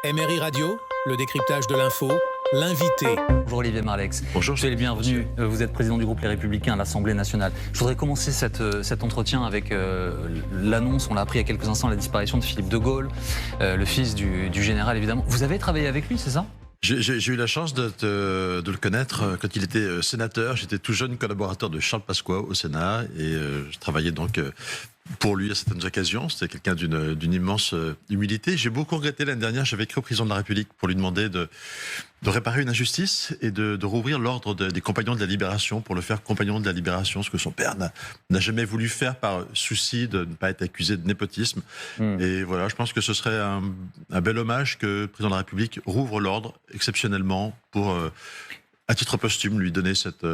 MRI Radio, le décryptage de l'info, l'invité. Bonjour Olivier Marleix. Bonjour. Soyez le bienvenu. Vous êtes président du groupe Les Républicains à l'Assemblée nationale. Je voudrais commencer cet entretien avec l'annonce, on l'a appris il y a quelques instants, la disparition de Philippe de Gaulle, le fils du général évidemment. Vous avez travaillé avec lui, c'est ça ? J'ai eu la chance de le connaître quand il était sénateur. J'étais tout jeune collaborateur de Charles Pasqua au Sénat et je travaillais donc pour lui à certaines occasions. C'était quelqu'un d'une immense humilité. J'ai beaucoup regretté l'année dernière, j'avais écrit au président de la République pour lui demander de réparer une injustice et de rouvrir l'ordre des compagnons de la Libération pour le faire compagnon de la Libération, ce que son père n'a jamais voulu faire par souci de ne pas être accusé de népotisme. Et voilà, je pense que ce serait un bel hommage que le président de la République rouvre l'ordre exceptionnellement pour, à titre posthume, lui donner cette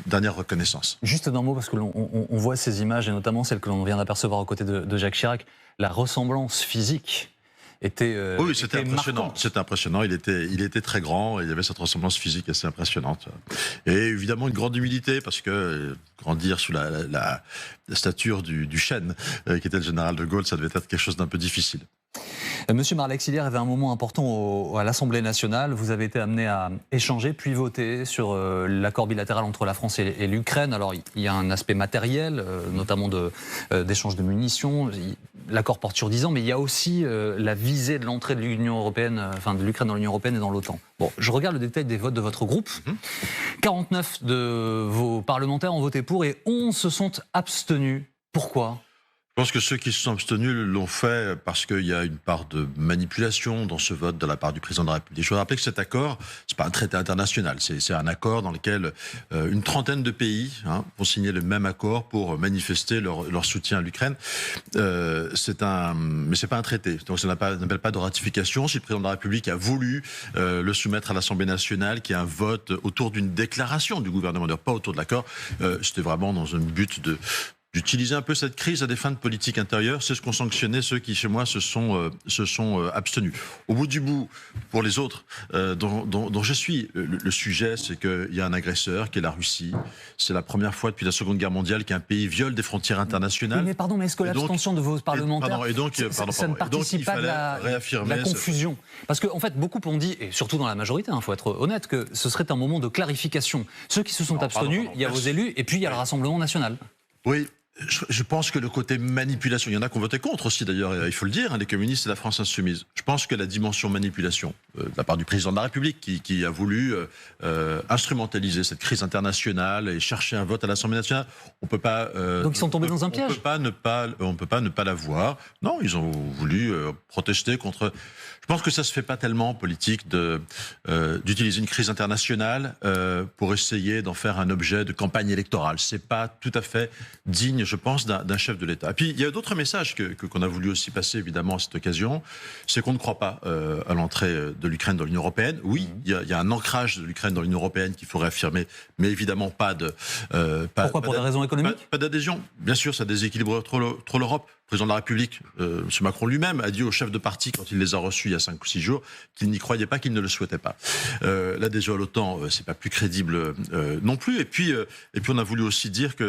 dernière reconnaissance. Juste d'un mot, parce que on voit ces images, et notamment celles que l'on vient d'apercevoir aux côtés de Jacques Chirac, la ressemblance physique était oui, c'était impressionnant. marquante. C'était impressionnant. Il était très grand et il avait cette ressemblance physique assez impressionnante. Et évidemment une grande humilité parce que grandir sous la stature du chêne qui était le général de Gaulle, ça devait être quelque chose d'un peu difficile. Monsieur Marleix, hier avait un moment important à l'Assemblée nationale. Vous avez été amené à échanger puis voter sur l'accord bilatéral entre la France et l'Ukraine. Alors il y a un aspect matériel, notamment d'échange de munitions. L'accord porte sur 10 ans, mais il y a aussi la visée de l'entrée de l'Union européenne, enfin de l'Ukraine dans l'Union européenne et dans l'OTAN. Bon, je regarde le détail des votes de votre groupe. 49 de vos parlementaires ont voté pour et 11 se sont abstenus. Pourquoi ? Je pense que ceux qui se sont abstenus l'ont fait parce qu'il y a une part de manipulation dans ce vote de la part du président de la République. Je veux rappeler que cet accord, c'est pas un traité international, c'est un accord dans lequel une trentaine de pays vont signer le même accord pour manifester leur soutien à l'Ukraine. Mais c'est pas un traité, donc ça n'appelle pas de ratification. Si le président de la République a voulu le soumettre à l'Assemblée nationale, qu'il y ait un vote autour d'une déclaration du gouvernement, pas autour de l'accord, c'était vraiment dans un but d'utiliser un peu cette crise à des fins de politique intérieure. C'est ce qu'ont sanctionné ceux qui, chez moi, se sont abstenus. Au bout du bout, pour les autres dont je suis, le sujet, c'est qu'il y a un agresseur qui est la Russie. C'est la première fois depuis la Seconde Guerre mondiale qu'un pays viole des frontières internationales. Oui, mais pardon, mais est-ce que l'abstention de vos parlementaires, ça ne participe pas de la confusion ? Parce qu'en fait, beaucoup ont dit, et surtout dans la majorité, il faut être honnête, que ce serait un moment de clarification. Ceux qui se sont abstenus, il y a vos élus, et puis il y a le Rassemblement national. Oui. Je pense que le côté manipulation, il y en a qui ont voté contre aussi d'ailleurs, il faut le dire, les communistes et la France insoumise. Je pense que la dimension manipulation, de la part du président de la République, qui a voulu instrumentaliser cette crise internationale et chercher un vote à l'Assemblée nationale, on peut pas. Donc ils sont tombés dans un piège. On peut pas ne pas la voir. Non, ils ont voulu protester contre. Je pense que ça se fait pas tellement en politique d'utiliser une crise internationale pour essayer d'en faire un objet de campagne électorale. C'est pas tout à fait digne, je pense, d'un chef de l'État. Et puis il y a d'autres messages qu'on a voulu aussi passer évidemment à cette occasion. C'est qu'on ne croit pas à l'entrée de l'Ukraine dans l'Union européenne. Oui, il y a un ancrage de l'Ukraine dans l'Union européenne qu'il faut réaffirmer, mais évidemment pas de. Pourquoi, pour des raisons économiques ? Pas d'adhésion. Bien sûr, ça déséquilibre trop l'Europe. Le président de la République, M. Macron lui-même, a dit aux chefs de parti, quand il les a reçus il y a 5 ou 6 jours, qu'il n'y croyait pas, qu'il ne le souhaitait pas. L'adhésion à l'OTAN, c'est pas plus crédible non plus. Et puis on a voulu aussi dire qu'il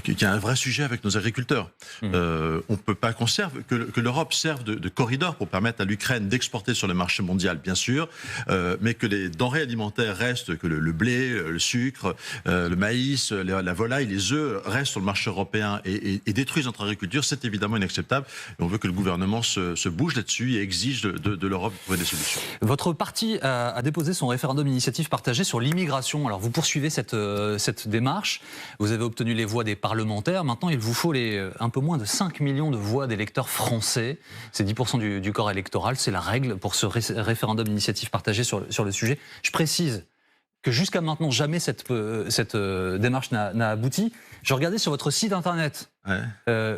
y a un vrai sujet avec nos agriculteurs. On peut pas que l'Europe serve de corridor pour permettre à l'Ukraine d'exporter sur le marché mondial, bien sûr, mais que les denrées alimentaires restent, que le blé, le sucre, le maïs, la volaille, les œufs restent sur le marché européen et détruisent notre agriculture, c'est évidemment inacceptable. Et on veut que le gouvernement se bouge là-dessus et exige de l'Europe de trouver des solutions. Votre parti a déposé son référendum d'initiative partagée sur l'immigration. Alors vous poursuivez cette démarche. Vous avez obtenu les voix des parlementaires. Maintenant, il vous faut un peu moins de 5 millions de voix d'électeurs français. C'est 10% du corps électoral. C'est la règle pour ce référendum d'initiative partagée sur le sujet. Je précise que jusqu'à maintenant, jamais cette démarche n'a abouti. Je regardais sur votre site internet. Ouais.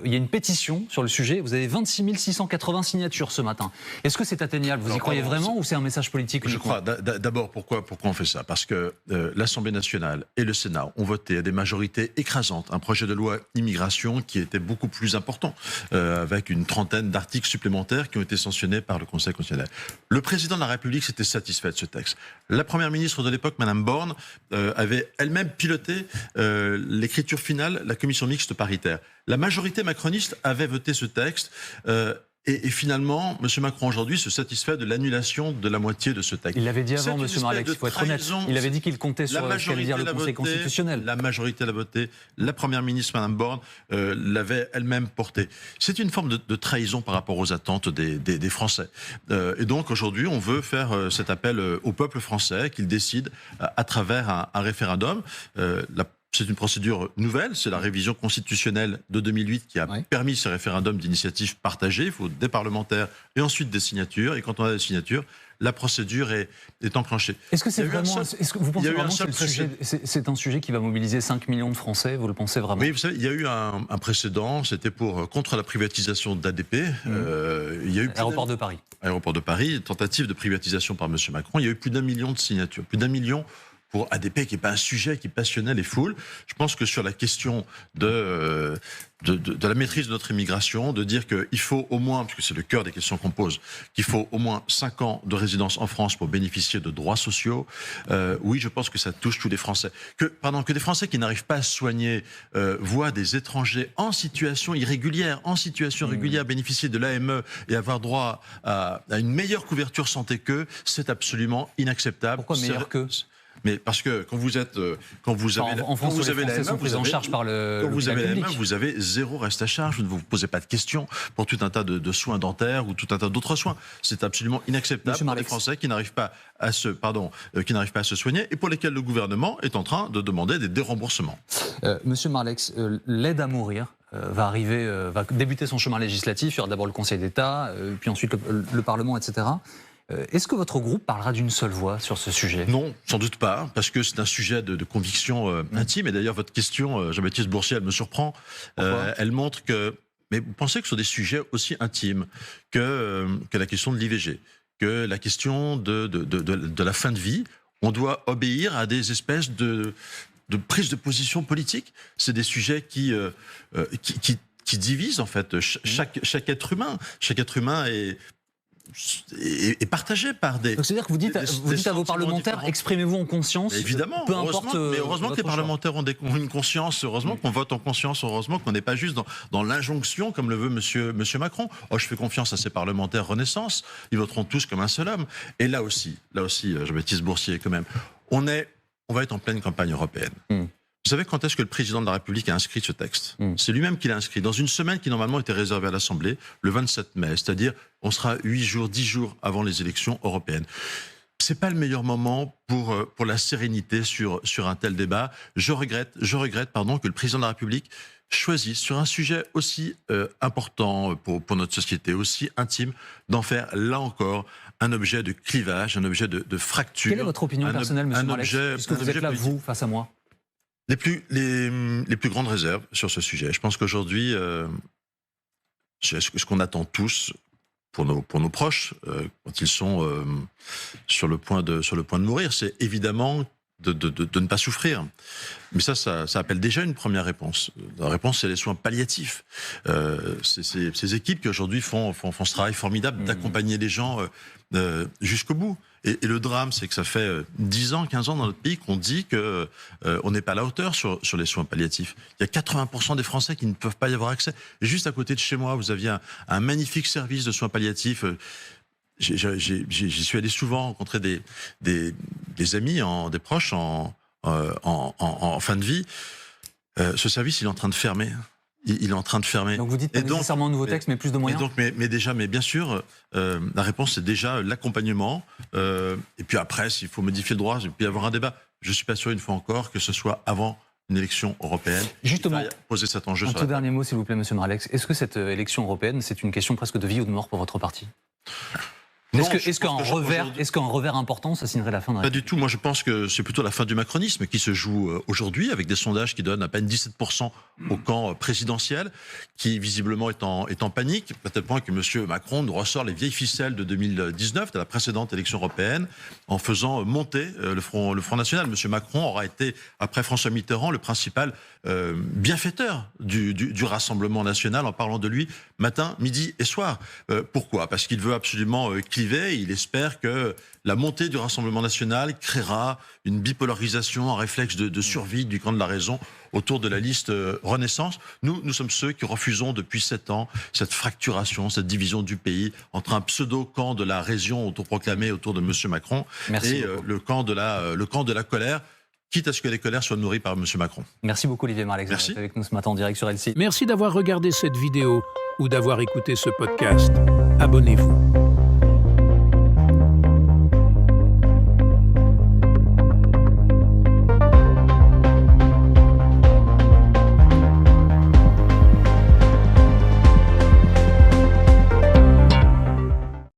Il y a une pétition sur le sujet. Vous avez 26 680 signatures ce matin. Est-ce que c'est atteignable ? Vous y croyez vraiment ou c'est un message politique ? Je crois. D'abord, pourquoi on fait ça ? Parce que l'Assemblée nationale et le Sénat ont voté à des majorités écrasantes un projet de loi immigration qui était beaucoup plus important, avec une trentaine d'articles supplémentaires qui ont été sanctionnés par le Conseil constitutionnel. Le président de la République s'était satisfait de ce texte. La première ministre de l'époque, Madame Borne, avait elle-même piloté l'écriture finale, la commission mixte paritaire. La majorité macroniste avait voté ce texte Et finalement, M. Macron aujourd'hui se satisfait de l'annulation de la moitié de ce texte. Il l'avait dit avant, M. Marleix, il faut être honnête. Il avait dit qu'il comptait sur ce qu'allait dire le Conseil constitutionnel. La majorité l'a voté. La Première ministre, Mme Borne, l'avait elle-même porté. C'est une forme de trahison par rapport aux attentes des Français. Et donc aujourd'hui, on veut faire cet appel au peuple français qu'il décide à travers un référendum. C'est une procédure nouvelle, c'est la révision constitutionnelle de 2008 qui a permis ce référendum d'initiative partagée. Il faut des parlementaires et ensuite des signatures. Et quand on a des signatures, la procédure est enclenchée. Est-ce que c'est vraiment, est-ce que vous pensez vraiment que c'est un sujet qui va mobiliser 5 millions de Français? Vous le pensez vraiment? Oui, vous savez, il y a eu un précédent, c'était contre la privatisation d'ADP. Il y a eu Aéroport de Paris. Aéroport de Paris, tentative de privatisation par M. Macron. Il y a eu plus d'1 million de signatures, plus d'1 million pour ADP, qui n'est pas un sujet qui passionnait les foules. Je pense que sur la question de la maîtrise de notre immigration, de dire qu'il faut au moins, puisque c'est le cœur des questions qu'on pose, qu'il faut au moins 5 ans de résidence en France pour bénéficier de droits sociaux, oui, je pense que ça touche tous les Français. Que des Français qui n'arrivent pas à se soigner voient des étrangers en situation irrégulière, bénéficier de l'AME et avoir droit à une meilleure couverture santé qu'eux, c'est absolument inacceptable. Pourquoi meilleur qu'eux? Mais parce que quand vous avez l'AME, sont pris en charge par le quand vous avez public. l'AME, vous avez zéro reste à charge. Vous ne vous posez pas de questions pour tout un tas de soins dentaires ou tout un tas d'autres soins. C'est absolument inacceptable pour les Français qui n'arrivent pas à se soigner et pour lesquels le gouvernement est en train de demander des déremboursements. Monsieur Marleix, l'aide à mourir va débuter son chemin législatif. Il y aura d'abord le Conseil d'État, puis ensuite le Parlement, etc. Est-ce que votre groupe parlera d'une seule voix sur ce sujet? Non, sans doute pas, parce que c'est un sujet de conviction intime. Et d'ailleurs, votre question, Jean-Baptiste Boursier, elle me surprend. Elle montre que... Mais vous pensez que sur des sujets aussi intimes que la question de l'IVG, que la question de la fin de vie, on doit obéir à des espèces de prise de position politique? C'est des sujets qui divisent, en fait, chaque être humain. Chaque être humain est partagé par des... C'est-à-dire que vous dites à vos parlementaires, exprimez-vous en conscience. Mais évidemment, peu importe. Mais heureusement que les parlementaires ont une conscience, heureusement qu'on vote en conscience, heureusement qu'on n'est pas juste dans l'injonction, comme le veut monsieur Macron. Oh, je fais confiance à ces parlementaires Renaissance, ils voteront tous comme un seul homme. Et là aussi, Jean-Baptiste Boursier, quand même, on va être en pleine campagne européenne. Vous savez quand est-ce que le président de la République a inscrit ce texte? C'est lui-même qui l'a inscrit, dans une semaine qui normalement était réservée à l'Assemblée, le 27 mai, c'est-à-dire on sera 10 jours avant les élections européennes. C'est pas le meilleur moment pour la sérénité sur un tel débat. Je regrette que le président de la République choisisse sur un sujet aussi important pour notre société, aussi intime, d'en faire là encore un objet de clivage, un objet de fracture. Quelle est votre opinion personnelle, monsieur Marleix, puisque vous êtes là, vous, face à moi? Les plus grandes réserves sur ce sujet. Je pense qu'aujourd'hui, ce qu'on attend tous pour nos proches, quand ils sont sur le point de mourir, c'est évidemment de ne pas souffrir. Mais ça appelle déjà une première réponse. La réponse, c'est les soins palliatifs. Ces équipes qui aujourd'hui font ce travail formidable d'accompagner les gens jusqu'au bout. Et le drame, c'est que ça fait 10 ans, 15 ans dans notre pays qu'on dit qu'on n'est pas à la hauteur sur les soins palliatifs. Il y a 80% des Français qui ne peuvent pas y avoir accès. Et juste à côté de chez moi, vous aviez un magnifique service de soins palliatifs. J'y suis allé souvent rencontrer des amis, des proches en fin de vie. Ce service, il est en train de fermer. Il est en train de fermer. Donc vous dites pas nécessairement un nouveau texte, mais plus de moyens. Mais bien sûr, la réponse c'est déjà l'accompagnement. Et puis après, s'il faut modifier le droit, il peut y avoir un débat. Je suis pas sûr une fois encore que ce soit avant une élection européenne. Justement, poser cet enjeu. Un tout dernier mot, s'il vous plaît, monsieur Marleix. Est-ce que cette élection européenne, c'est une question presque de vie ou de mort pour votre parti? Est-ce qu'un revers important, ça signerait la fin de la... Pas du tout. Moi, je pense que c'est plutôt la fin du macronisme qui se joue aujourd'hui, avec des sondages qui donnent à peine 17% au camp présidentiel, qui visiblement est en panique, à tel point que M. Macron nous ressort les vieilles ficelles de 2019, de la précédente élection européenne, en faisant monter le Front National. M. Macron aura été, après François Mitterrand, le principal bienfaiteur du Rassemblement national, en parlant de lui matin, midi et soir. Pourquoi? Parce qu'il veut absolument cliver privé. Il espère que la montée du Rassemblement national créera une bipolarisation, un réflexe de survie du camp de la raison autour de la liste Renaissance. Nous sommes ceux qui refusons depuis 7 ans cette fracturation, cette division du pays entre un pseudo-camp de la raison autoproclamé autour de M. Macron et le camp de la colère, quitte à ce que les colères soient nourries par M. Macron. Merci beaucoup Olivier Marleix Merci. d'être avec nous ce matin en direct sur LCI. Merci d'avoir regardé cette vidéo ou d'avoir écouté ce podcast. Abonnez-vous.